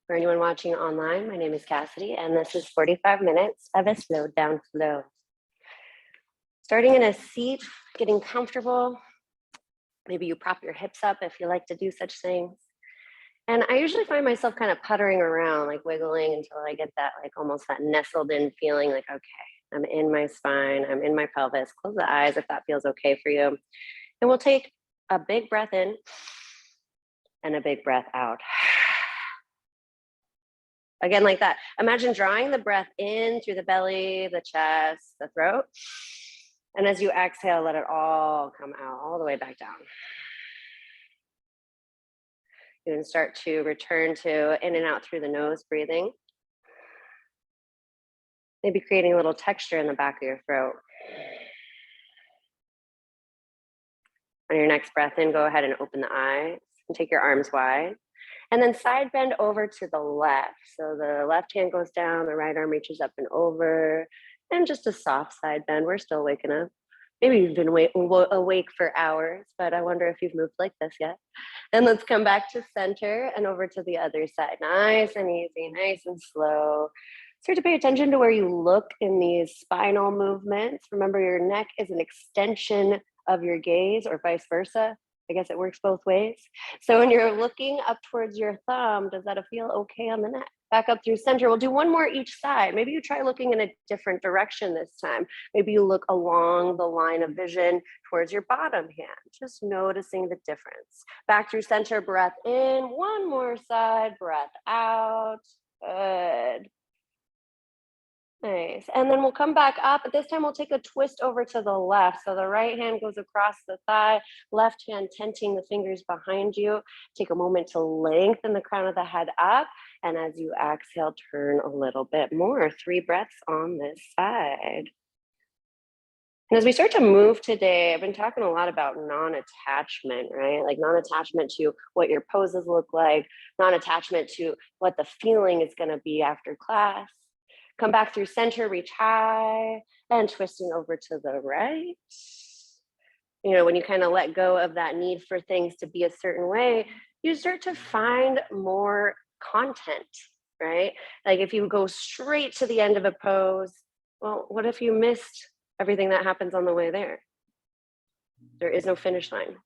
For anyone watching online, my name is Cassidy, and this is 45 minutes of a slowed down flow. Starting in a seat, getting comfortable. Maybe you prop your hips up if you like to do such things. And I usually find myself kind of puttering around, like wiggling until I get that, like almost that nestled in feeling like, okay, I'm in my spine, I'm in my pelvis. Close the eyes if that feels okay for you. And we'll take a big breath in and a big breath out. Again, like that. Imagine drawing the breath in through the belly, the chest, the throat. And as you exhale, let it all come out, all the way back down. You can start to return to in and out through the nose, breathing. Maybe creating a little texture in the back of your throat. On your next breath in, go ahead and open the eyes and take your arms wide. And then side bend over to the left. So the left hand goes down, the right arm reaches up and over, and just a soft side bend. We're still waking up. Maybe you've been awake for hours, but I wonder if you've moved like this yet. And let's come back to center and over to the other side. Nice and easy, nice and slow. Start to pay attention to where you look in these spinal movements. Remember, your neck is an extension of your gaze, or vice versa. I guess it works both ways. So when you're looking up towards your thumb, does that feel okay on the neck? Back up through center. We'll do one more each side. Maybe you try looking in a different direction this time. Maybe you look along the line of vision towards your bottom hand, just noticing the difference. Back through center, breath in. One more side, breath out. Good. Nice. And then we'll come back up, but this time we'll take a twist over to the left. So the right hand goes across the thigh, left hand tenting the fingers behind you. Take a moment to lengthen the crown of the head up. And as you exhale, turn a little bit more. 3 breaths on this side. And as we start to move today, I've been talking a lot about non-attachment, right? Like non-attachment to what your poses look like, non-attachment to what the feeling is going to be after class. Come back through center, reach high, and twisting over to the right. You know, when you kind of let go of that need for things to be a certain way, you start to find more content, right? Like if you go straight to the end of a pose, well, what if you missed everything that happens on the way there? There is no finish line.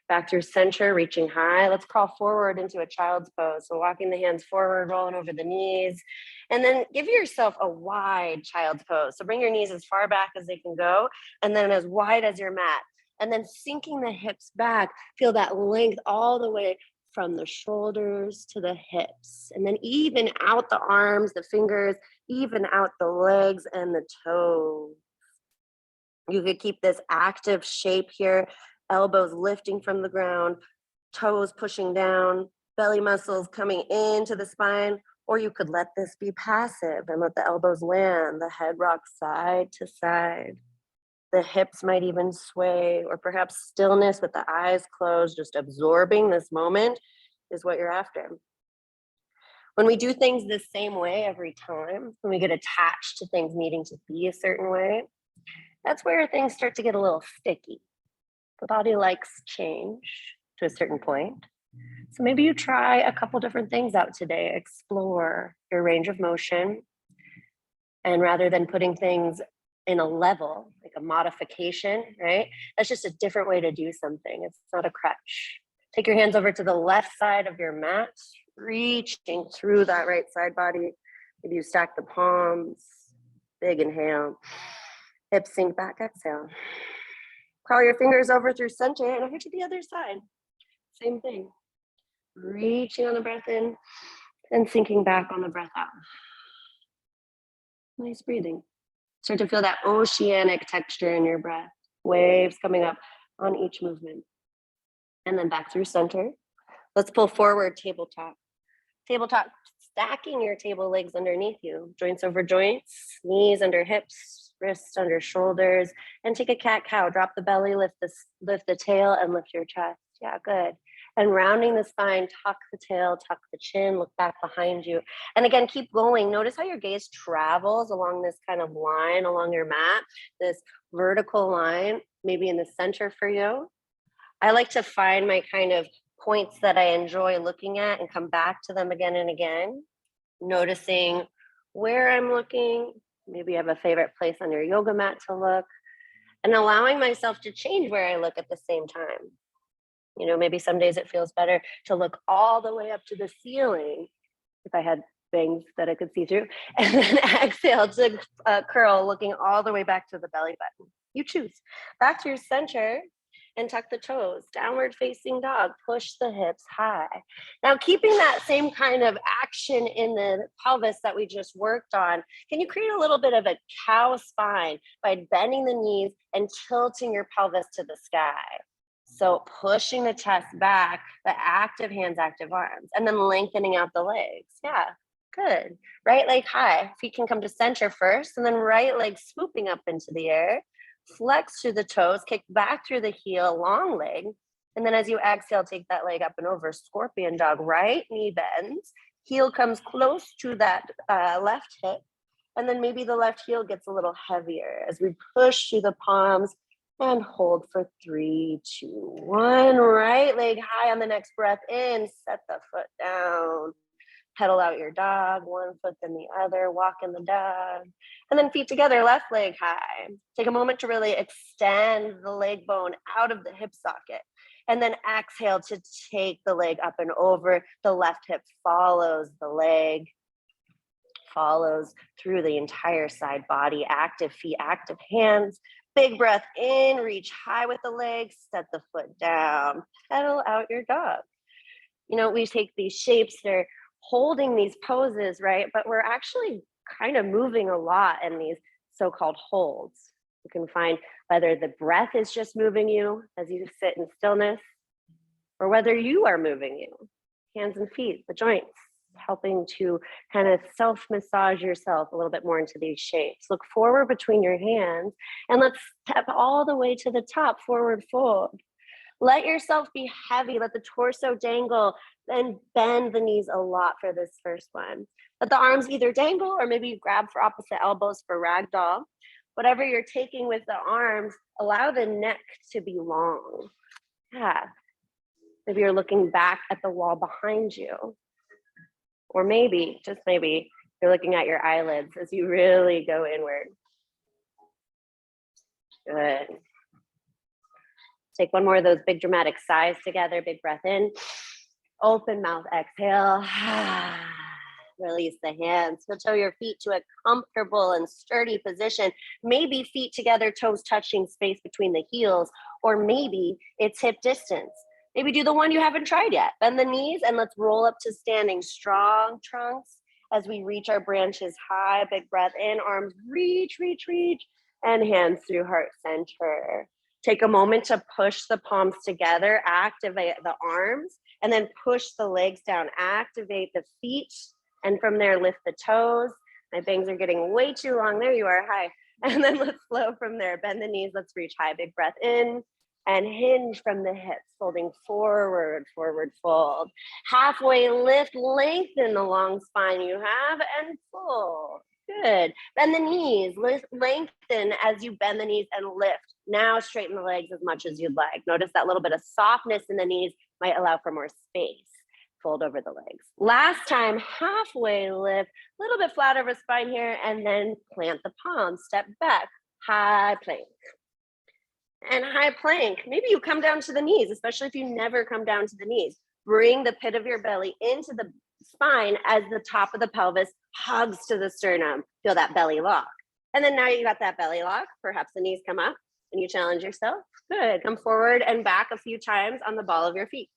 Back through center, reaching high. Let's crawl forward into a child's pose. So walking the hands forward, rolling over the knees, and then give yourself a wide child's pose. So bring your knees as far back as they can go, and then as wide as your mat. And then sinking the hips back. Feel that length all the way from the shoulders to the hips. And then even out the arms, the fingers, even out the legs and the toes. You could keep this active shape here. Elbows lifting from the ground, toes pushing down, belly muscles coming into the spine, or you could let this be passive and let the elbows land, the head rock side to side. The hips might even sway, or perhaps stillness with the eyes closed, just absorbing this moment is what you're after. When we do things the same way every time, when we get attached to things needing to be a certain way, that's where things start to get a little sticky. The body likes change to a certain point. So maybe you try a couple different things out today. Explore your range of motion. And rather than putting things in a level, like a modification, right? That's just a different way to do something. It's not a crutch. Take your hands over to the left side of your mat, reaching through that right side body. Maybe you stack the palms. Big inhale. Hips sink back, exhale. Crawl your fingers over through center and over to the other side. Same thing. Reaching on the breath in and sinking back on the breath out. Nice breathing. Start to feel that oceanic texture in your breath. Waves coming up on each movement. And then back through center. Let's pull forward, tabletop. Tabletop, stacking your table legs underneath you. Joints over joints, knees under hips, wrists under shoulders, and take a cat-cow. Drop the belly, lift the tail, and lift your chest. Yeah, good. And rounding the spine, tuck the tail, tuck the chin, look back behind you. And again, keep going. Notice how your gaze travels along this kind of line along your mat, this vertical line, maybe in the center for you. I like to find my kind of points that I enjoy looking at and come back to them again and again, noticing where I'm looking. Maybe you have a favorite place on your yoga mat to look, and allowing myself to change where I look at the same time. You know, maybe some days it feels better to look all the way up to the ceiling if I had bangs that I could see through, and then exhale to curl, looking all the way back to the belly button. You choose. Back to your center and tuck the toes. Downward facing dog. Push the hips high. Now, keeping that same kind of action in the pelvis that we just worked on, can you create a little bit of a cow spine by bending the knees and tilting your pelvis to the sky? So pushing the chest back, the active hands, active arms, and then lengthening out the legs. Yeah, good. Right leg high. Feet can come to center first, and then right leg swooping up into the air. Flex through the toes, kick back through the heel, long leg. And then as you exhale, take that leg up and over, scorpion dog. Right knee bends, heel comes close to that left hip. And then maybe the left heel gets a little heavier as we push through the palms and hold for 3, 2, 1. Right leg high on the next breath in, set the foot down. Pedal out your dog, one foot then the other, walk in the dog. And then feet together, left leg high. Take a moment to really extend the leg bone out of the hip socket. And then exhale to take the leg up and over. The left hip follows the leg, follows through the entire side body. Active feet, active hands. Big breath in, reach high with the legs, set the foot down, pedal out your dog. You know, we take these shapes, they're holding these poses, right? But we're actually kind of moving a lot in these so-called holds. You can find whether the breath is just moving you as you sit in stillness, or whether you are moving you, hands and feet, the joints, helping to kind of self-massage yourself a little bit more into these shapes. Look forward between your hands, and let's step all the way to the top, forward fold. Let yourself be heavy, let the torso dangle, and bend the knees a lot for this first one. Let the arms either dangle or maybe you grab for opposite elbows for ragdoll. Whatever you're taking with the arms, allow the neck to be long. Yeah. Maybe you're looking back at the wall behind you. Or maybe, just maybe, you're looking at your eyelids as you really go inward. Good. Take one more of those big dramatic sighs together. Big breath in. Open mouth, exhale. Release the hands. Toe your feet to a comfortable and sturdy position. Maybe feet together, toes touching, space between the heels. Or maybe it's hip distance. Maybe do the one you haven't tried yet. Bend the knees and let's roll up to standing. Strong trunks as we reach our branches high. Big breath in. Arms reach, reach, reach. And hands through heart center. Take a moment to push the palms together, activate the arms, and then push the legs down, activate the feet, and from there, lift the toes. My bangs are getting way too long. There you are, high. And then let's flow from there. Bend the knees, let's reach high. Big breath in, and hinge from the hips, folding forward, forward fold. Halfway lift, lengthen the long spine you have, and fold. Good. Bend the knees, lengthen as you bend the knees and lift. Now straighten the legs as much as you'd like. Notice that little bit of softness in the knees might allow for more space. Fold over the legs. Last time, halfway lift, a little bit flat over spine here, and then plant the palms, step back, high plank. And high plank, maybe you come down to the knees, especially if you never come down to the knees. Bring the pit of your belly into the spine as the top of the pelvis hugs to the sternum. Feel that belly lock. And then now you got that belly lock, perhaps the knees come up and you challenge yourself. Good, come forward and back a few times on the ball of your feet.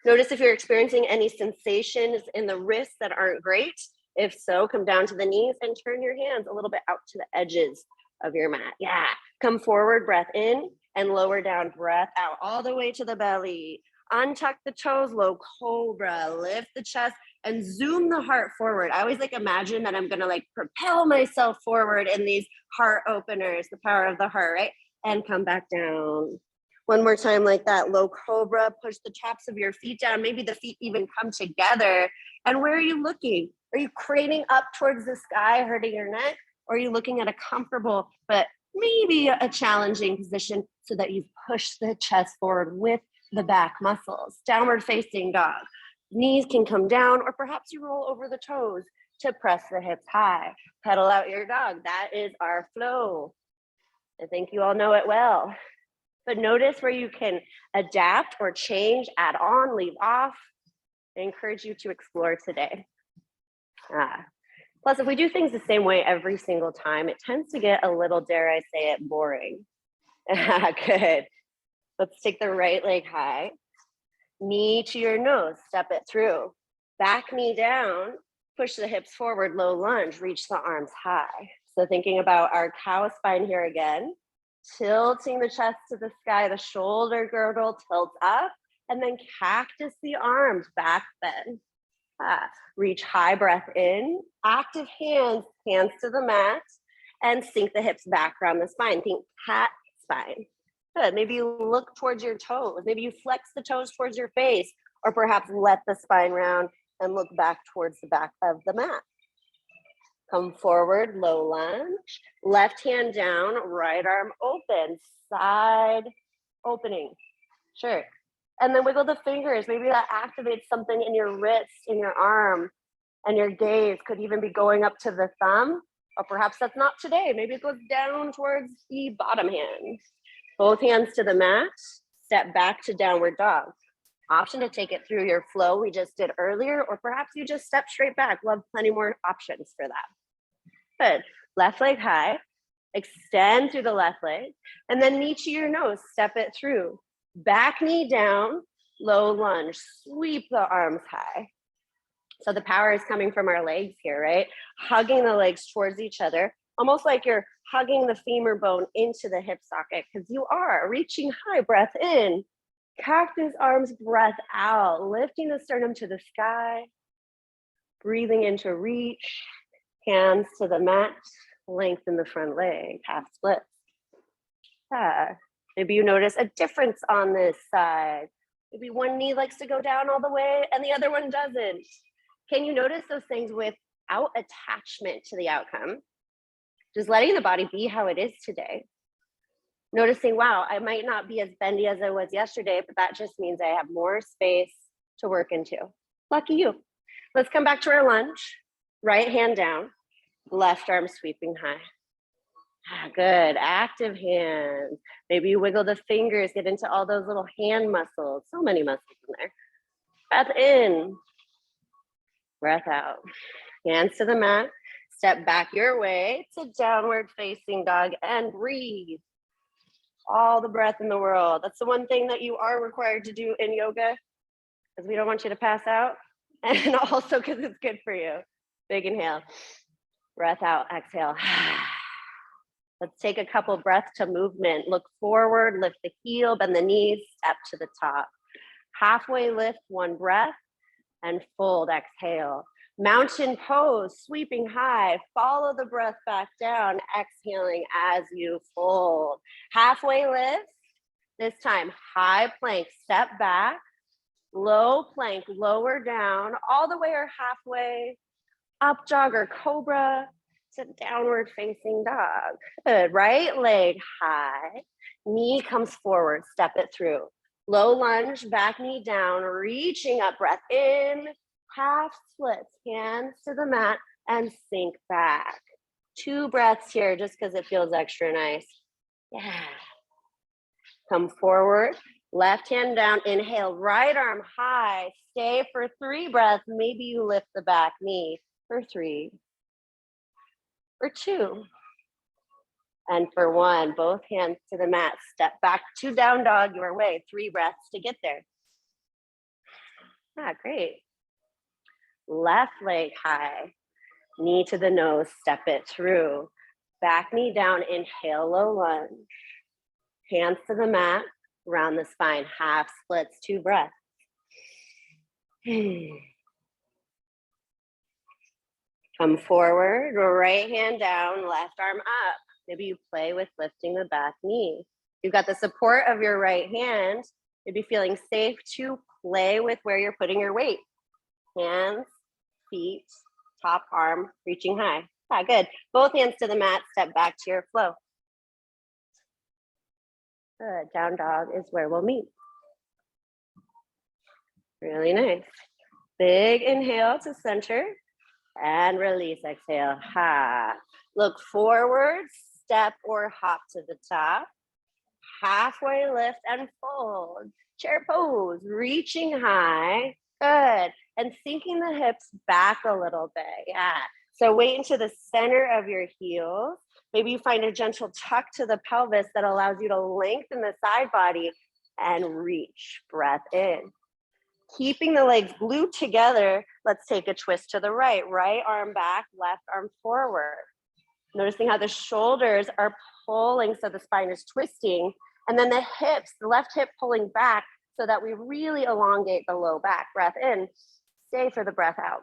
Notice if you're experiencing any sensations in the wrists that aren't great. If so, come down to the knees and turn your hands a little bit out to the edges of your mat. Yeah, come forward, breath in, and lower down, breath out, all the way to the belly. Untuck the toes, low cobra, lift the chest, and zoom the heart forward. I always imagine that I'm gonna propel myself forward in these heart openers, the power of the heart, right? And come back down. One more time like that, low cobra, push the tops of your feet down. Maybe the feet even come together. And where are you looking? Are you craning up towards the sky, hurting your neck? Or are you looking at a comfortable, but maybe a challenging position so that you've pushed the chest forward with the back muscles. Downward facing dog. Knees can come down, or perhaps you roll over the toes to press the hips high. Pedal out your dog. That is our flow. I think you all know it well. But notice where you can adapt or change, add on, leave off. I encourage you to explore today. Plus, if we do things the same way every single time, it tends to get a little, dare I say it, boring. Good. Let's take the right leg high. Knee to your nose, step it through. Back knee down, push the hips forward, low lunge, reach the arms high. So thinking about our cow spine here again, tilting the chest to the sky, the shoulder girdle tilts up, and then cactus the arms, back bend. Reach high breath in, active hands, hands to the mat, and sink the hips back around the spine. Think cat spine. Good. Maybe you look towards your toes. Maybe you flex the toes towards your face, or perhaps let the spine round and look back towards the back of the mat. Come forward, low lunge, left hand down, right arm open, side opening. Sure. And then wiggle the fingers. Maybe that activates something in your wrist, in your arm, and your gaze could even be going up to the thumb, or perhaps that's not today. Maybe it goes down towards the bottom hand. Both hands to the mat, step back to downward dog. Option to take it through your flow we just did earlier, or perhaps you just step straight back. We'll have plenty more options for that. Good. Left leg high, extend through the left leg, and then knee to your nose, step it through. Back knee down, low lunge, sweep the arms high. So the power is coming from our legs here, right? Hugging the legs towards each other, almost like you're hugging the femur bone into the hip socket, because you are reaching high, breath in, cactus arms, breath out, lifting the sternum to the sky, breathing into reach, hands to the mat, lengthen the front leg, half split. Maybe you notice a difference on this side. Maybe one knee likes to go down all the way and the other one doesn't. Can you notice those things without attachment to the outcome? Just letting the body be how it is today. Noticing, wow, I might not be as bendy as I was yesterday, but that just means I have more space to work into. Lucky you. Let's come back to our lunge. Right hand down, left arm sweeping high. Good, active hands. Maybe you wiggle the fingers, get into all those little hand muscles. So many muscles in there. Breath in, breath out. Hands to the mat, step back your way to downward facing dog and breathe. All the breath in the world. That's the one thing that you are required to do in yoga, because we don't want you to pass out, and also because it's good for you. Big inhale, breath out, exhale. Let's take a couple breaths to movement. Look forward, lift the heel, bend the knees, step to the top. Halfway lift, one breath, and fold, exhale. Mountain pose, sweeping high, follow the breath back down, exhaling as you fold. Halfway lift, this time high plank, step back, low plank, lower down, all the way or halfway, up dog or cobra, to downward facing dog. Good, right leg high, knee comes forward, step it through. Low lunge, back knee down, reaching up, breath in, half splits, hands to the mat and sink back. 2 breaths here just because it feels extra nice. Yeah. Come forward, left hand down, inhale, right arm high, stay for 3 breaths. Maybe you lift the back knee for 3. For 2, and for 1, both hands to the mat, step back to down dog your way, 3 breaths to get there. Great. Left leg high, knee to the nose, step it through. Back knee down, inhale, low lunge. Hands to the mat, round the spine, half splits, 2 breaths. Come forward, right hand down, left arm up. Maybe you play with lifting the back knee. You've got the support of your right hand. Maybe feeling safe to play with where you're putting your weight. Hands, feet, top arm, reaching high. Good. Both hands to the mat, step back to your flow. Good. Down dog is where we'll meet. Really nice. Big inhale to center and release, exhale. Ha. Look forward, step or hop to the top. Halfway lift and fold. Chair pose, reaching high. Good. And sinking the hips back a little bit. Yeah. So weight into the center of your heels. Maybe you find a gentle tuck to the pelvis that allows you to lengthen the side body and reach. Breath in. Keeping the legs glued together, let's take a twist to the right. Right arm back, left arm forward. Noticing how the shoulders are pulling so the spine is twisting. And then the hips, the left hip pulling back so that we really elongate the low back. Breath in, stay for the breath out.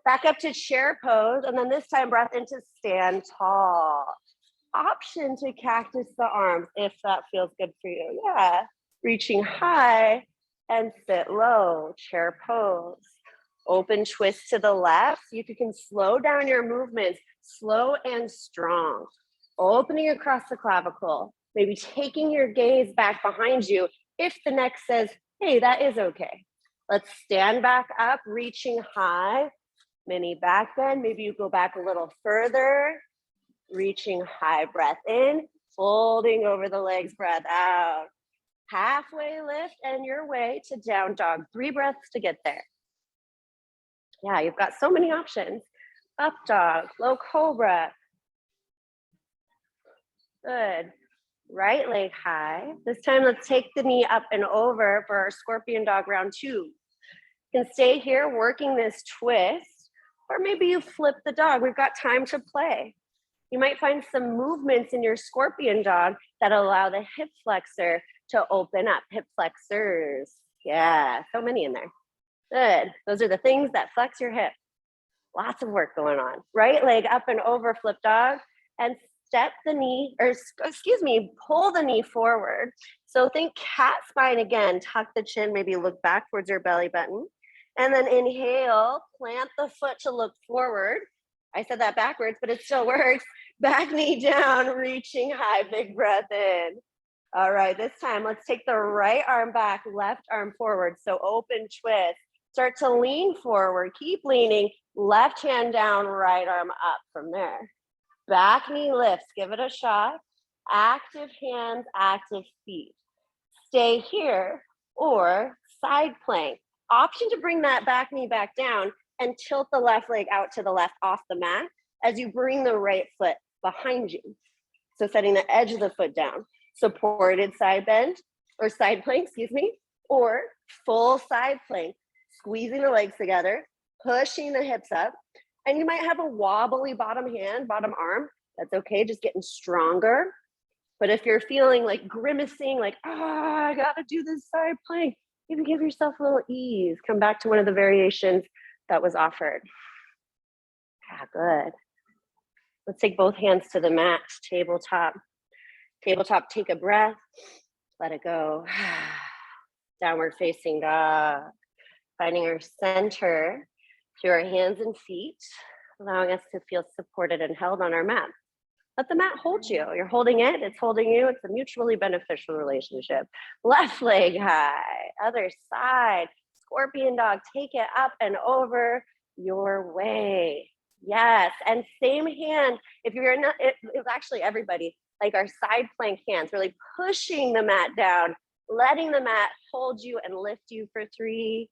Back up to chair pose, and then this time breath into stand tall. Option to cactus the arms if that feels good for you. Yeah, reaching high and sit low, chair pose. Open twist to the left. You can slow down your movements, slow and strong. Opening across the clavicle, maybe taking your gaze back behind you if the neck says, hey, that is okay. Let's stand back up, reaching high, mini back bend. Maybe you go back a little further, reaching high, breath in, folding over the legs, breath out. Halfway lift and your way to down dog. 3 breaths to get there. Yeah, you've got so many options. Up dog, low cobra. Good. Right leg high. This time, let's take the knee up and over for our scorpion dog round 2. You can stay here working this twist, or maybe you flip the dog. We've got time to play. You might find some movements in your scorpion dog that allow the hip flexor to open up. Hip flexors. Yeah, so many in there. Good. Those are the things that flex your hip. Lots of work going on. Right leg up and over, flip dog, and step the knee, or excuse me, pull the knee forward. So think cat spine again, tuck the chin, maybe look back towards your belly button. And then inhale, plant the foot to look forward. I said that backwards, but it still works. Back knee down, reaching high, big breath in. All right, this time, let's take the right arm back, left arm forward. So open twist. Start to lean forward, keep leaning, left hand down, right arm up from there. Back knee lifts, give it a shot. Active hands, active feet. Stay here or side plank. Option to bring that back knee back down and tilt the left leg out to the left off the mat as you bring the right foot behind you. So setting the edge of the foot down. Supported side bend or side plank, excuse me, or full side plank. Squeezing the legs together, pushing the hips up, and you might have a wobbly bottom hand, bottom arm. That's okay, just getting stronger. But if you're feeling like grimacing, like, I gotta do this side plank, even give yourself a little ease. Come back to one of the variations that was offered. Yeah, good. Let's take both hands to the mat, tabletop. Tabletop, take a breath, let it go. Downward facing dog. Finding our center through our hands and feet, allowing us to feel supported and held on our mat. Let the mat hold you. You're holding it, it's holding you. It's a mutually beneficial relationship. Left leg high, other side. Scorpion dog, take it up and over your way. Yes, and same hand. If you're not, it's actually everybody, like our side plank hands, really pushing the mat down, letting the mat hold you and lift you for 3,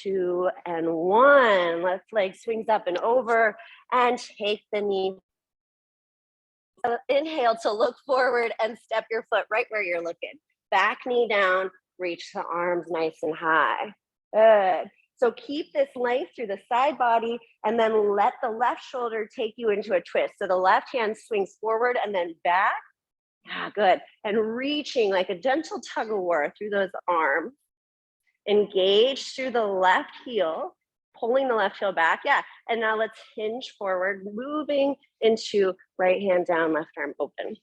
2, and 1. Left leg swings up and over and take the knee. Inhale to look forward and step your foot right where you're looking. Back knee down, reach the arms nice and high. Good. So keep this length through the side body and then let the left shoulder take you into a twist. So the left hand swings forward and then back. Yeah, good. And reaching like a gentle tug of war through those arms. Engage through the left heel, pulling the left heel back. Yeah, and now let's hinge forward, moving into right hand down, left arm open.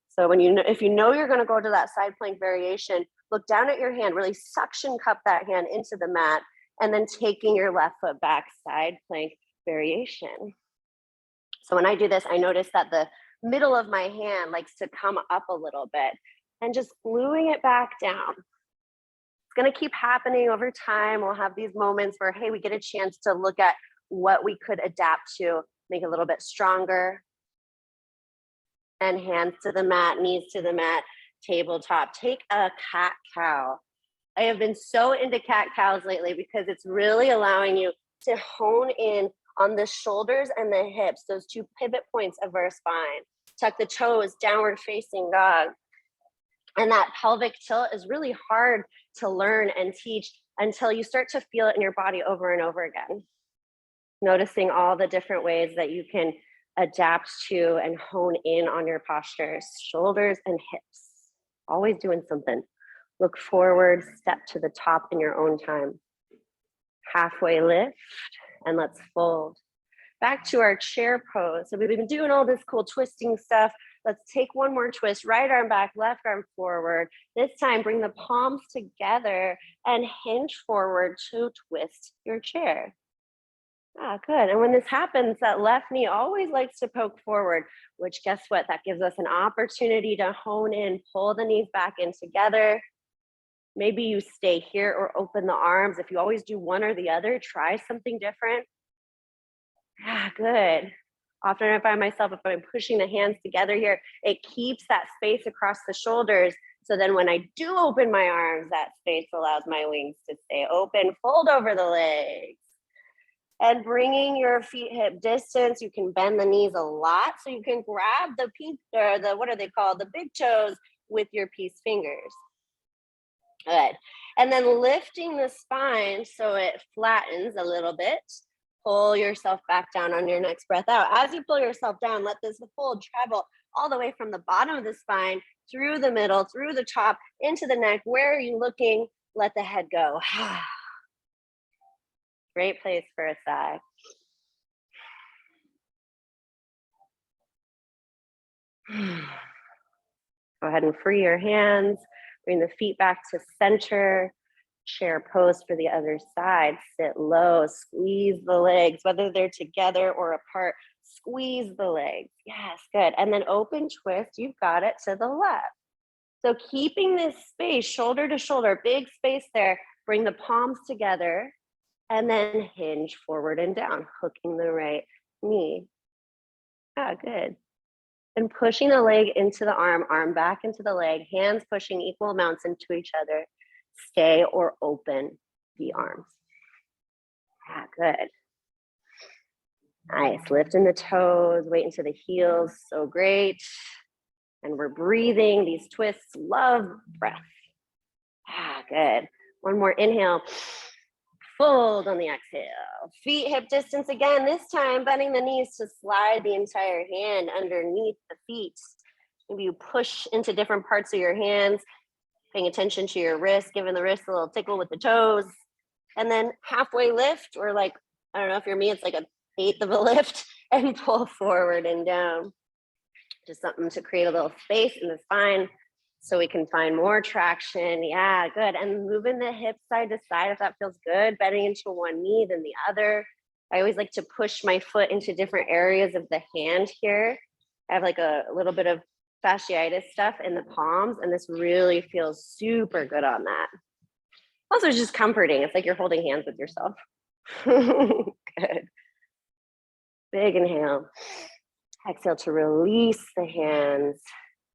So when if you know you're gonna go to that side plank variation, look down at your hand, really suction cup that hand into the mat, and then taking your left foot back, side plank variation. So when I do this, I notice that the middle of my hand likes to come up a little bit and just gluing it back down. going to keep happening over time. We'll have these moments where, hey, we get a chance to look at what we could adapt to, make a little bit stronger. And hands to the mat, knees to the mat, tabletop. Take a cat cow. I have been so into cat cows lately because it's really allowing you to hone in on the shoulders and the hips, those two pivot points of our spine. Tuck the toes, downward facing dog. And that pelvic tilt is really hard to learn and teach until you start to feel it in your body over and over again. Noticing all the different ways that you can adapt to and hone in on your postures, shoulders and hips, always doing something. Look forward, step to the top in your own time. Halfway lift, and let's fold. Back to our chair pose. So we've been doing all this cool twisting stuff. Let's take one more twist, right arm back, left arm forward. This time, bring the palms together and hinge forward to twist your chair. Ah, good. And when this happens, that left knee always likes to poke forward, which guess what? That gives us an opportunity to hone in, pull the knees back in together. Maybe you stay here or open the arms. If you always do one or the other, try something different. Ah, good. Often I find myself, if I'm pushing the hands together here, it keeps that space across the shoulders. So then when I do open my arms, that space allows my wings to stay open. Fold over the legs. And bringing your feet hip distance, you can bend the knees a lot. So you can grab the what are they called? The big toes with your peace fingers. Good. And then lifting the spine so it flattens a little bit. Pull yourself back down on your next breath out. As you pull yourself down, let this fold travel all the way from the bottom of the spine, through the middle, through the top, into the neck. Where are you looking? Let the head go. Great place for a sigh. Go ahead and free your hands. Bring the feet back to center. Chair pose for the other side. Sit low. Squeeze the legs, whether they're together or apart. Squeeze the legs. Yes, good. And then open twist. You've got it to the left. So keeping this space, shoulder to shoulder, big space there. Bring the palms together. And then hinge forward and down, hooking the right knee. Ah, good. And pushing the leg into the arm, arm back into the leg, hands pushing equal amounts into each other. Stay or open the arms. Ah, good. Nice. Lifting the toes, weight into the heels. So great. And we're breathing these twists. Love breath. Ah, good. One more inhale. Fold on the exhale. Feet hip distance again. This time, bending the knees to slide the entire hand underneath the feet. Maybe you push into different parts of your hands, paying attention to your wrist, giving the wrist a little tickle with the toes. And then halfway lift, or like, I don't know if you're me, it's like 1/8 of a lift, and pull forward and down. Just something to create a little space in the spine so we can find more traction. Yeah, good. And moving the hips side to side if that feels good, bending into one knee, then the other. I always like to push my foot into different areas of the hand here. I have like a little bit of fasciitis stuff in the palms, and this really feels super good on that. Also, it's just comforting. It's like you're holding hands with yourself. Good. Big inhale. Exhale to release the hands.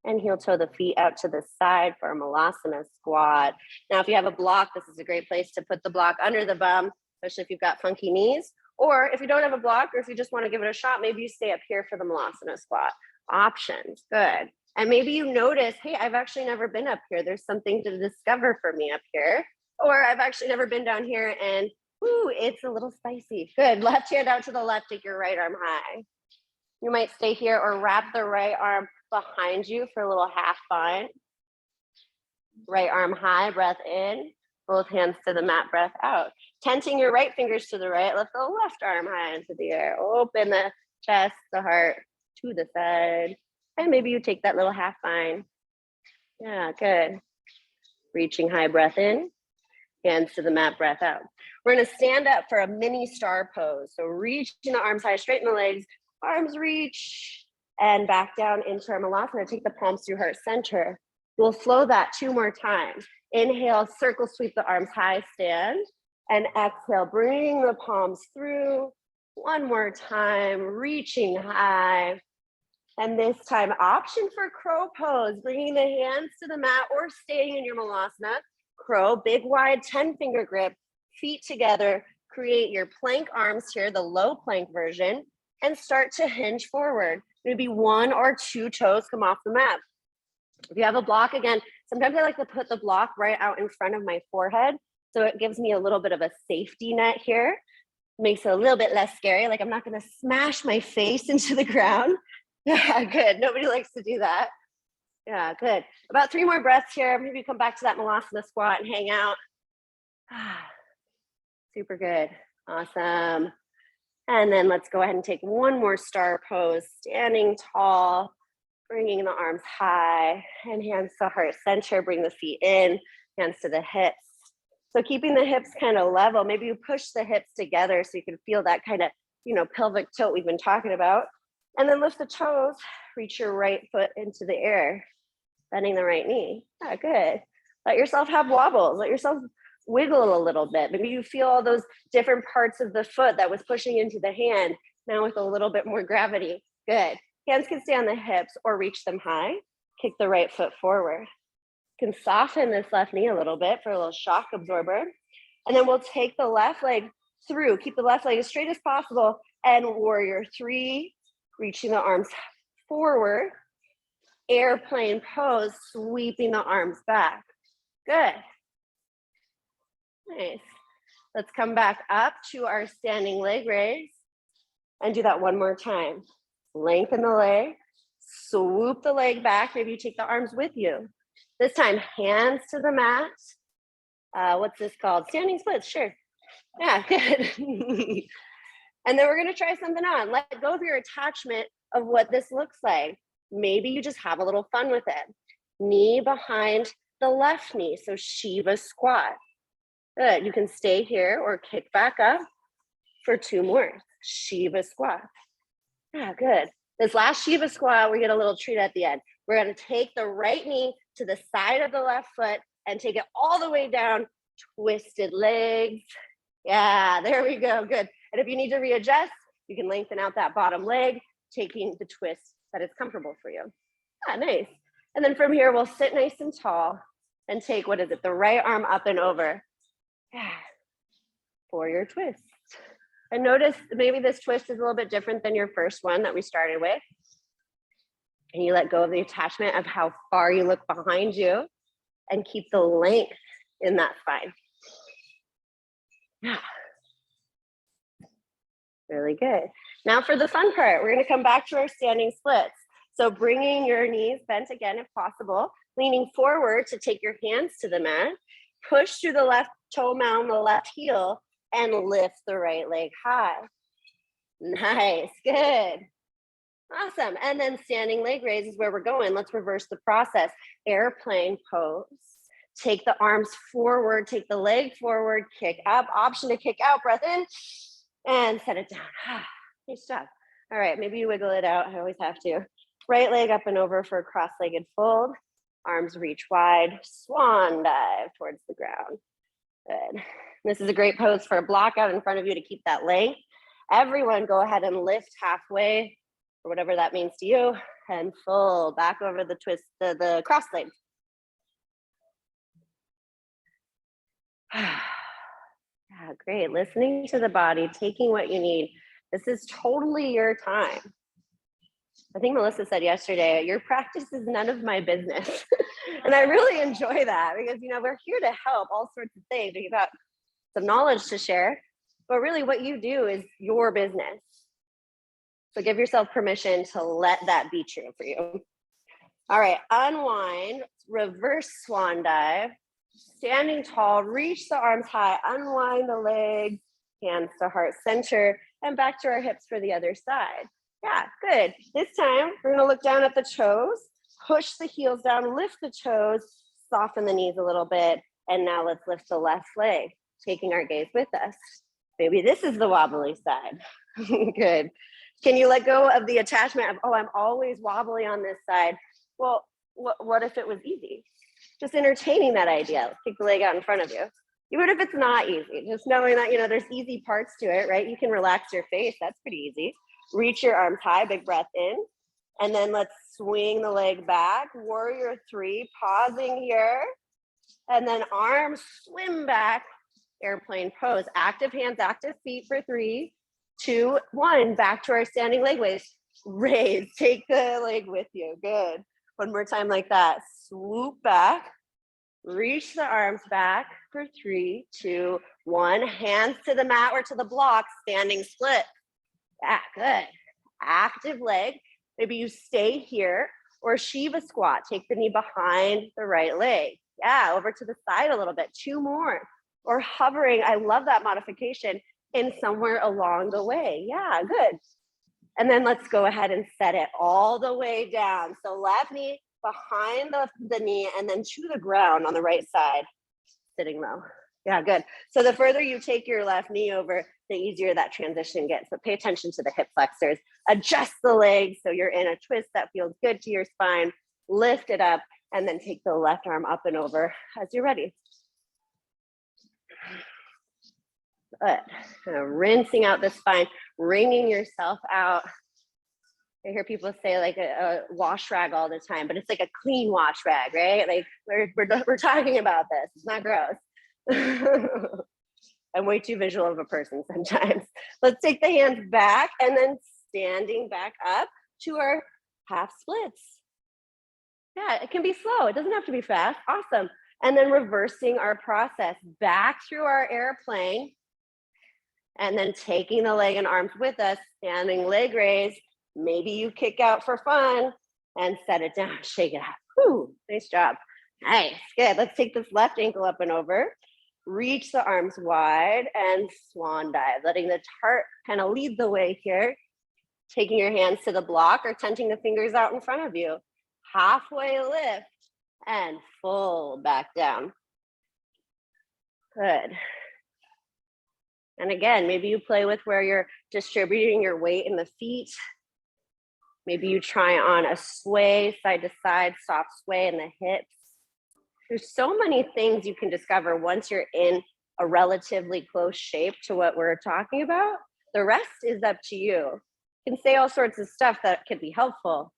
And heel toe the feet out to the side for a malasana squat. Now, if you have a block, this is a great place to put the block under the bum, especially if you've got funky knees. Or if you don't have a block, or if you just want to give it a shot, maybe you stay up here for the malasana squat. Options, good. And maybe you notice, hey, I've actually never been up here. There's something to discover for me up here. Or I've actually never been down here and, ooh, it's a little spicy. Good, left hand out to the left, take your right arm high. You might stay here or wrap the right arm behind you for a little half bind. Right arm high, breath in, both hands to the mat, breath out. Tenting your right fingers to the right, lift the left arm high into the air. Open the chest, the heart to the side. And maybe you take that little half bind. Yeah, good. Reaching high, breath in, hands to the mat, breath out. We're gonna stand up for a mini star pose. So reaching the arms high, straighten the legs, arms reach, and back down into our malasana. Take the palms through heart center. We'll flow that 2 more times. Inhale, circle sweep the arms high, stand. And exhale, bring the palms through. 1 more time, reaching high. And this time, option for crow pose, bringing the hands to the mat or staying in your malasana. Crow, big wide 10-finger grip, feet together. Create your plank arms here, the low plank version, and start to hinge forward. Maybe 1 or 2 toes come off the mat. If you have a block, again, sometimes I like to put the block right out in front of my forehead. So it gives me a little bit of a safety net here. Makes it a little bit less scary. Like I'm not gonna smash my face into the ground. Yeah, good. Nobody likes to do that. Yeah, good. About 3 more breaths here. Maybe come back to that Malasana squat and hang out. Super good. Awesome. And then let's go ahead and take 1 more star pose, standing tall, bringing the arms high and hands to heart center. Bring the feet in, hands to the hips. So keeping the hips kind of level. Maybe you push the hips together so you can feel that kind of, pelvic tilt we've been talking about. And then lift the toes, reach your right foot into the air, bending the right knee. Yeah, good. Let yourself have wobbles. Let yourself wiggle a little bit. Maybe you feel all those different parts of the foot that was pushing into the hand, now with a little bit more gravity. Good. Hands can stay on the hips or reach them high. Kick the right foot forward. You can soften this left knee a little bit for a little shock absorber. And then we'll take the left leg through. Keep the left leg as straight as possible. And warrior 3. Reaching the arms forward, airplane pose, sweeping the arms back. Good. Nice. Let's come back up to our standing leg raise and do that 1 more time. Lengthen the leg, swoop the leg back. Maybe you take the arms with you. This time, hands to the mat. What's this called? Standing splits, sure. Yeah, good. And then we're gonna try something on. Let go of your attachment of what this looks like. Maybe you just have a little fun with it. Knee behind the left knee, so Shiva squat. Good, you can stay here or kick back up for 2 more. Shiva squat. Yeah, good. This last Shiva squat, we get a little treat at the end. We're gonna take the right knee to the side of the left foot and take it all the way down, twisted legs. Yeah, there we go, good. And if you need to readjust, you can lengthen out that bottom leg, taking the twist that is comfortable for you. Ah, nice. And then from here, we'll sit nice and tall and take, what is it, the right arm up and over. Yeah, for your twist. And notice maybe this twist is a little bit different than your first one that we started with. And you let go of the attachment of how far you look behind you and keep the length in that spine. Yeah. Really good. Now for the fun part, we're going to come back to our standing splits. So bringing your knees bent again if possible, leaning forward to take your hands to the mat, push through the left toe mound, the left heel, and lift the right leg high. Nice, good. Awesome. And then standing leg raise is where we're going. Let's reverse the process. Airplane pose. Take the arms forward, take the leg forward, kick up, option to kick out, breath in, and set it down. Nice job. All right, maybe you wiggle it out. I always have to. Right leg up and over for a cross-legged fold. Arms reach wide, swan dive towards the ground. Good. This is a great pose for a block out in front of you to keep that length. Everyone go ahead and lift halfway, or whatever that means to you, and fold back over the twist, the cross leg. Yeah, great. Listening to the body, taking what you need. This is totally your time. I think Melissa said yesterday, your practice is none of my business. And I really enjoy that because, we're here to help all sorts of things. We've got some knowledge to share, but really what you do is your business. So give yourself permission to let that be true for you. All right, unwind, reverse swan dive, standing tall, reach the arms high, unwind the legs, hands to heart center, and back to our hips for the other side. Yeah, good. This time, we're gonna look down at the toes, push the heels down, lift the toes, soften the knees a little bit, and now let's lift the left leg, taking our gaze with us. Maybe this is the wobbly side. Good. Can you let go of the attachment of, oh, I'm always wobbly on this side? Well, what if it was easy? Just entertaining that idea. Let's kick the leg out in front of you. Even if it's not easy, just knowing that, there's easy parts to it, right? You can relax your face. That's pretty easy. Reach your arms high, big breath in. And then let's swing the leg back. Warrior 3, pausing here. And then arms swim back, airplane pose. Active hands, active feet for 3, 2, 1. Back to our standing leg raise. Take the leg with you. Good. One more time like that. Swoop back. Reach the arms back for 3, 2, 1. Hands to the mat or to the block, standing split. Yeah, good. Active leg. Maybe you stay here, or Shiva squat. Take the knee behind the right leg. Yeah, over to the side a little bit. 2 more. Or hovering. I love that modification in somewhere along the way. Yeah, good. And then let's go ahead and set it all the way down. So left knee behind the knee and then to the ground on the right side, sitting low. Yeah, good. So the further you take your left knee over, the easier that transition gets. But pay attention to the hip flexors. Adjust the legs so you're in a twist that feels good to your spine. Lift it up and then take the left arm up and over as you're ready. Good. Kind of rinsing out the spine, wringing yourself out. I hear people say like a wash rag all the time, but it's like a clean wash rag, right? Like we're talking about this. It's not gross. I'm way too visual of a person sometimes. Let's take the hands back and then standing back up to our half splits. Yeah, it can be slow. It doesn't have to be fast. Awesome. And then reversing our process back through our airplane and then taking the leg and arms with us, standing leg raise. Maybe you kick out for fun and set it down, shake it out. Whew, nice job. Nice, good. Let's take this left ankle up and over. Reach the arms wide and swan dive, letting the heart kind of lead the way here. Taking your hands to the block or tenting the fingers out in front of you. Halfway lift and full back down. Good. And again, maybe you play with where you're distributing your weight in the feet. Maybe you try on a sway, side to side, soft sway in the hips. There's so many things you can discover once you're in a relatively close shape to what we're talking about. The rest is up to you. You can say all sorts of stuff that could be helpful,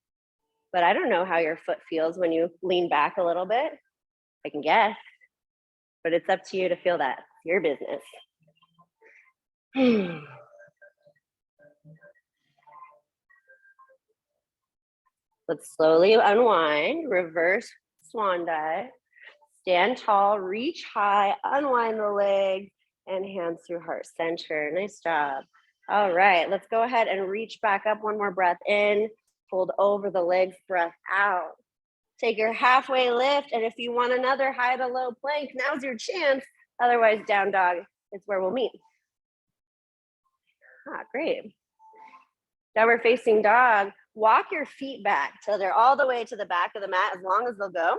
but I don't know how your foot feels when you lean back a little bit. I can guess, but it's up to you to feel that. It's your business. Let's slowly unwind, reverse swan dive, stand tall, reach high, unwind the legs, and hands through heart center. Nice job. All right, let's go ahead and reach back up. One more breath in, fold over the legs, breath out. Take your halfway lift, and if you want another high to low plank, now's your chance. Otherwise, down dog is where we'll meet. Great. Downward facing dog. Walk your feet back till they're all the way to the back of the mat, as long as they'll go.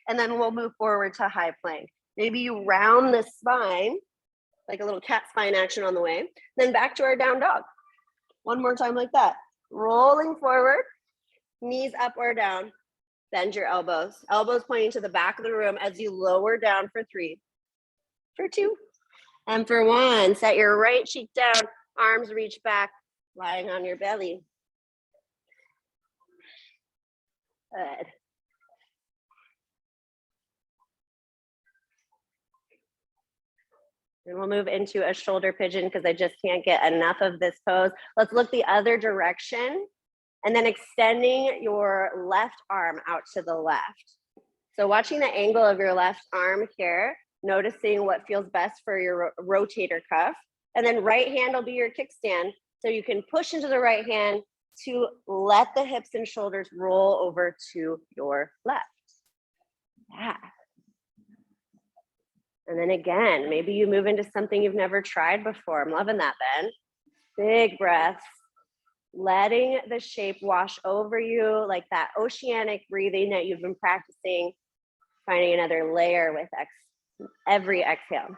And then we'll move forward to high plank. Maybe you round the spine, like a little cat spine action on the way. Then back to our down dog. One more time like that. Rolling forward, knees up or down. Bend your elbows. Elbows pointing to the back of the room as you lower down for 3, for 2, and for 1. Set your right cheek down, arms reach back, lying on your belly. Good. And we'll move into a shoulder pigeon because I just can't get enough of this pose. Let's look the other direction and then extending your left arm out to the left. So watching the angle of your left arm here, noticing what feels best for your rotator cuff. And then right hand will be your kickstand. So you can push into the right hand to let the hips and shoulders roll over to your left. Yeah. And then again, maybe you move into something you've never tried before. I'm loving that, Ben. Big breaths, letting the shape wash over you, like that oceanic breathing that you've been practicing, finding another layer with every exhale.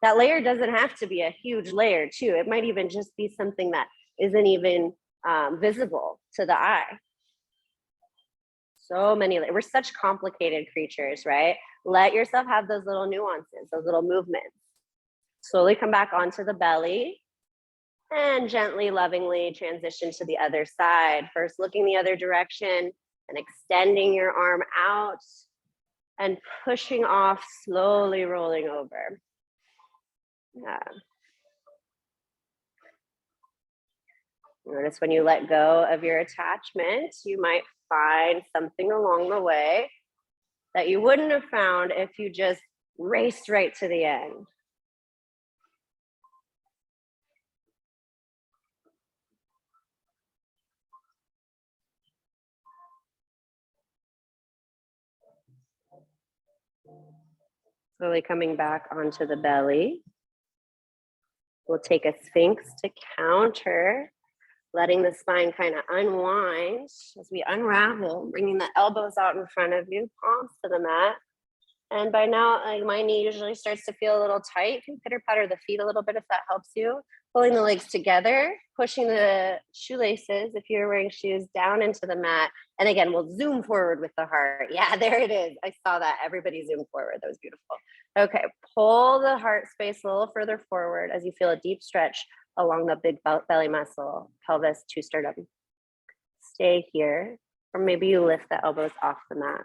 That layer doesn't have to be a huge layer too. It might even just be something that isn't even visible to the eye. So many, we're such complicated creatures, right? Let yourself have those little nuances, those little movements. Slowly come back onto the belly and gently, lovingly transition to the other side. First, looking the other direction and extending your arm out and pushing off, slowly rolling over. Yeah. Notice when you let go of your attachment, you might find something along the way that you wouldn't have found if you just raced right to the end. Slowly coming back onto the belly. We'll take a Sphinx to counter, letting the spine kind of unwind as we unravel, bringing the elbows out in front of you, palms to the mat. And by now, my knee usually starts to feel a little tight. You can pitter patter the feet a little bit if that helps you. Pulling the legs together, pushing the shoelaces, if you're wearing shoes, down into the mat. And again, we'll zoom forward with the heart. Yeah, there it is. I saw that. Everybody zoomed forward. That was beautiful. Okay, pull the heart space a little further forward as you feel a deep stretch along the big belly muscle, pelvis to sternum. Stay here, or maybe you lift the elbows off the mat.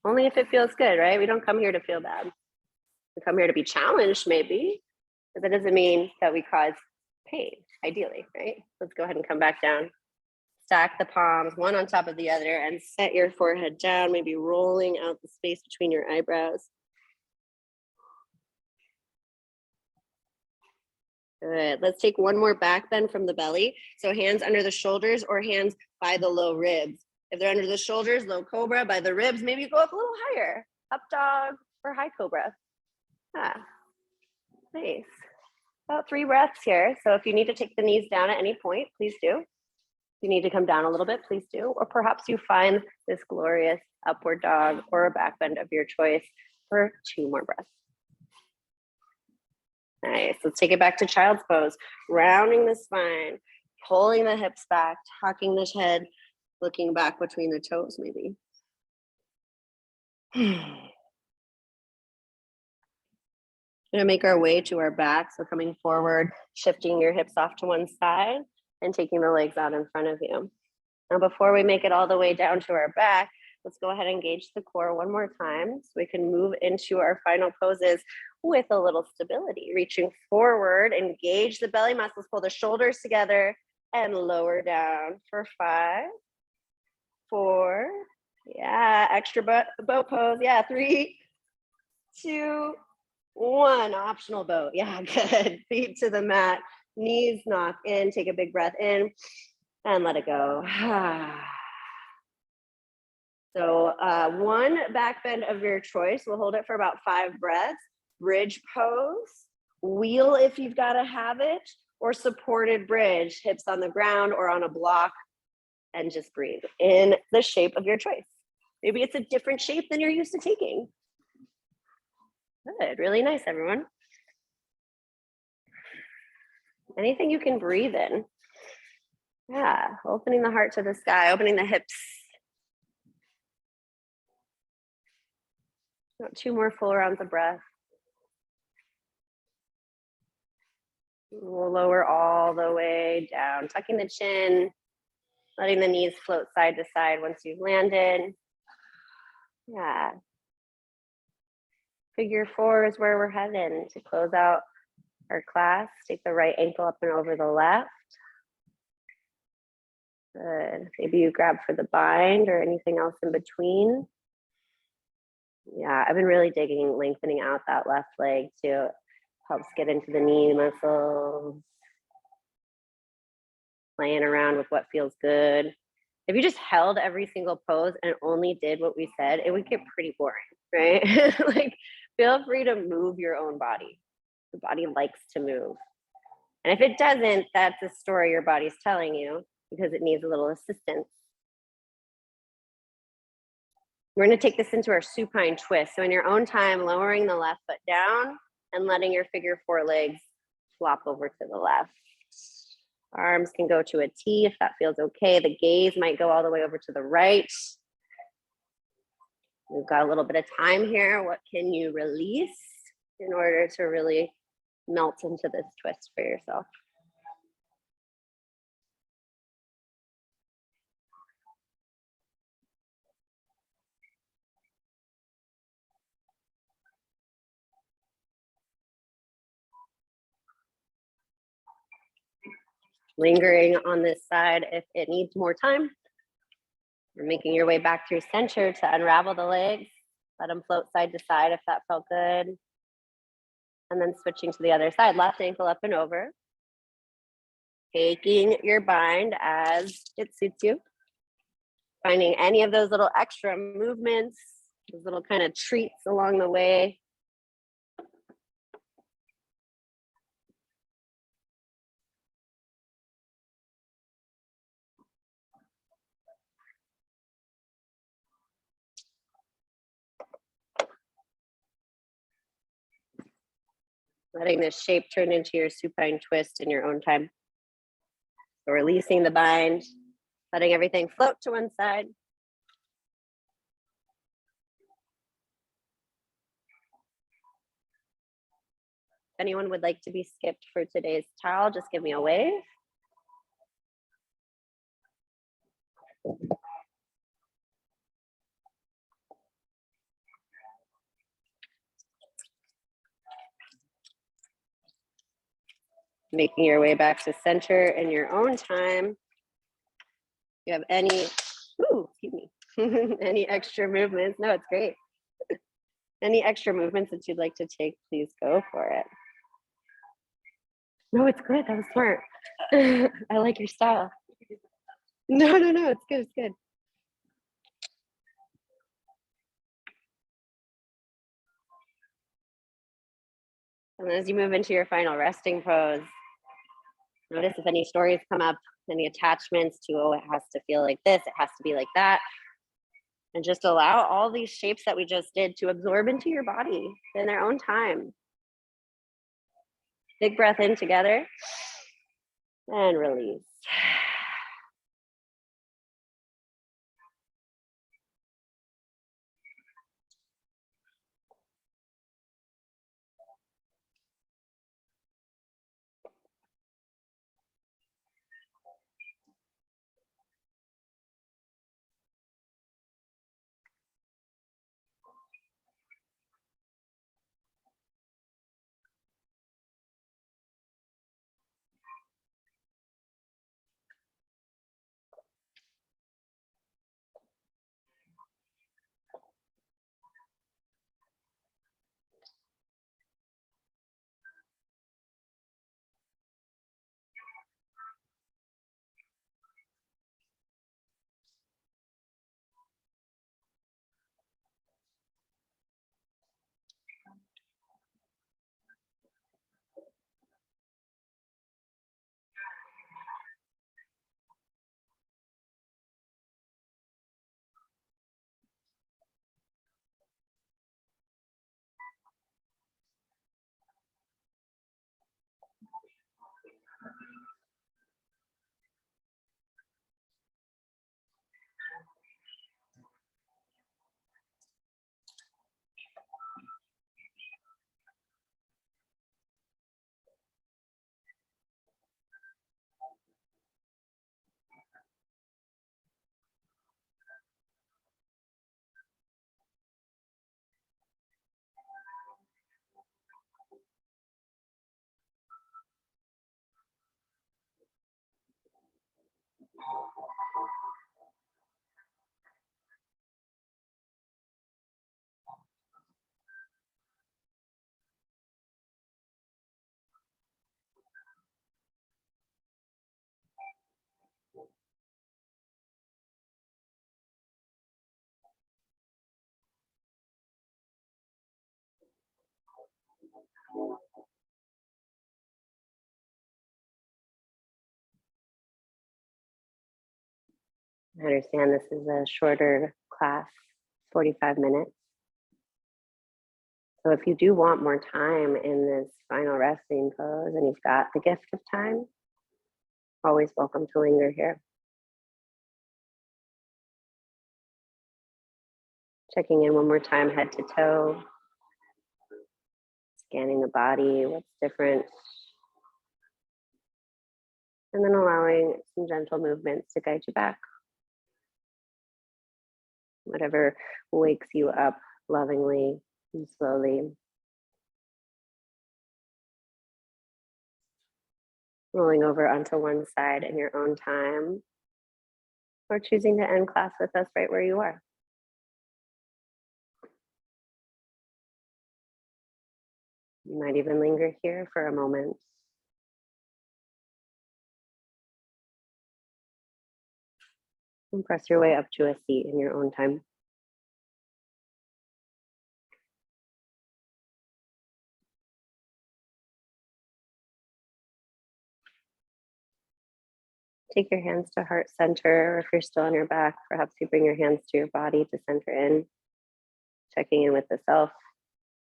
Only if it feels good, right? We don't come here to feel bad. We come here to be challenged, maybe, but that doesn't mean that we cause pain, ideally, right? Let's go ahead and come back down. Stack the palms, one on top of the other, and set your forehead down, maybe rolling out the space between your eyebrows. Good. Let's take one more back bend from the belly. So hands under the shoulders or hands by the low ribs. If they're under the shoulders, low cobra. By the ribs, maybe you go up a little higher. Up dog or high cobra. Ah, nice. About 3 breaths here. So if you need to take the knees down at any point, please do. If you need to come down a little bit, please do. Or perhaps you find this glorious upward dog or a back bend of your choice for 2 more breaths. Nice. Let's take it back to child's pose. Rounding the spine, pulling the hips back, tucking the head, looking back between the toes, maybe. We're gonna make our way to our back. So coming forward, shifting your hips off to one side and taking the legs out in front of you. Now, before we make it all the way down to our back, let's go ahead and engage the core one more time so we can move into our final poses with a little stability. Reaching forward, engage the belly muscles, pull the shoulders together and lower down for 5, 4, yeah, extra boat pose, yeah, 3, 2, 1, optional boat, yeah, good. Feet to the mat, knees knock in, take a big breath in and let it go. So one back bend of your choice. We'll hold it for about 5 breaths. Bridge pose, wheel if you've got to have it, or supported bridge, hips on the ground or on a block, and just breathe in the shape of your choice. Maybe it's a different shape than you're used to taking. Good, really nice, everyone. Anything you can breathe in. Yeah, opening the heart to the sky, opening the hips. 2 more full rounds of breath. We'll lower all the way down, tucking the chin, letting the knees float side to side once you've landed. Yeah. Figure 4 is where we're heading to close out our class. Take the right ankle up and over the left. Good. Maybe you grab for the bind or anything else in between. Yeah, I've been really digging lengthening out that left leg too. Helps get into the knee muscles. Playing around with what feels good. If you just held every single pose and only did what we said, it would get pretty boring, right? Like, feel free to move your own body. The body likes to move. And if it doesn't, that's a story your body's telling you because it needs a little assistance. We're going to take this into our supine twist. So in your own time, lowering the left foot down and letting your figure 4 legs flop over to the left. Arms can go to a T if that feels okay. The gaze might go all the way over to the right. We've got a little bit of time here. What can you release in order to really melt into this twist for yourself? Lingering on this side if it needs more time. You're making your way back through center to unravel the legs. Let them float side to side if that felt good. And then switching to the other side, left ankle up and over. Taking your bind as it suits you. Finding any of those little extra movements, those little kind of treats along the way. Letting this shape turn into your supine twist in your own time. So releasing the bind, letting everything float to one side. If anyone would like to be skipped for today's towel, just give me a wave. Making your way back to center in your own time. If you have any, excuse me, any extra movements, no, it's great. Any extra movements that you'd like to take, please go for it. No, it's good, that was smart. I like your style. No, it's good, it's good. And then as you move into your final resting pose, notice if any stories come up, any attachments to, oh, it has to feel like this, it has to be like that. And just allow all these shapes that we just did to absorb into your body in their own time. Big breath in together and release. I understand this is a shorter class, 45 minutes. So if you do want more time in this final resting pose and you've got the gift of time, always welcome to linger here. Checking in one more time, head to toe. Scanning the body, what's different. And then allowing some gentle movements to guide you back. Whatever wakes you up lovingly and slowly. Rolling over onto one side in your own time, or choosing to end class with us right where you are. You might even linger here for a moment. And press your way up to a seat in your own time. Take your hands to heart center, or if you're still on your back, perhaps you bring your hands to your body to center in, checking in with the self.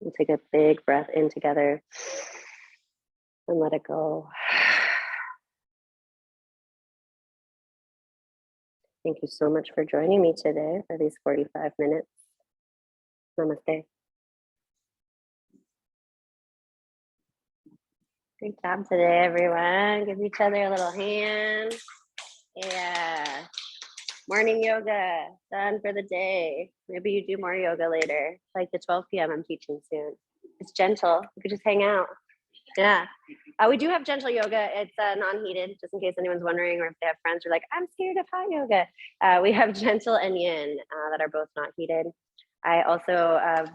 We'll take a big breath in together and let it go. Thank you so much for joining me today for these 45 minutes. Namaste. Great job today, everyone. Give each other a little hand. Yeah. Morning yoga, done for the day. Maybe you do more yoga later, like the 12 p.m. I'm teaching soon. It's gentle. You could just hang out. Yeah. We do have gentle yoga. It's non-heated, just in case anyone's wondering, or if they have friends who are like, I'm scared of hot yoga. We have gentle and yin that are both not heated. I also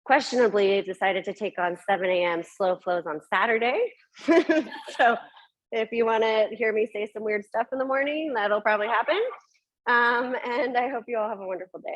questionably decided to take on 7 a.m. slow flows on Saturday. So if you want to hear me say some weird stuff in the morning, that'll probably happen. And I hope you all have a wonderful day.